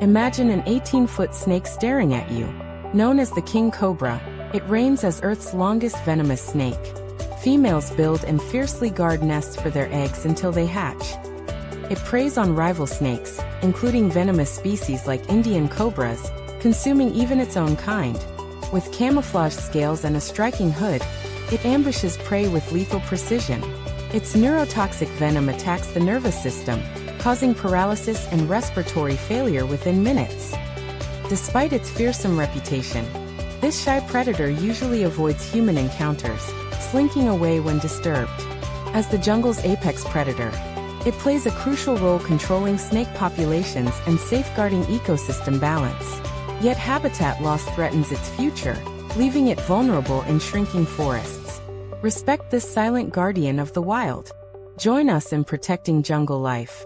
Imagine an 18-foot snake staring at you. Known as the king cobra, it reigns as Earth's longest venomous snake. Females build and fiercely guard nests for their eggs until they hatch. It preys on rival snakes, including venomous species like Indian cobras, consuming even its own kind. With camouflage scales and a striking hood, it ambushes prey with lethal precision. Its neurotoxic venom attacks the nervous system, causing paralysis and respiratory failure within minutes. Despite its fearsome reputation, this shy predator usually avoids human encounters, slinking away when disturbed. As the jungle's apex predator, it plays a crucial role controlling snake populations and safeguarding ecosystem balance. Yet habitat loss threatens its future, leaving it vulnerable in shrinking forests. Respect this silent guardian of the wild. Join us in protecting jungle life.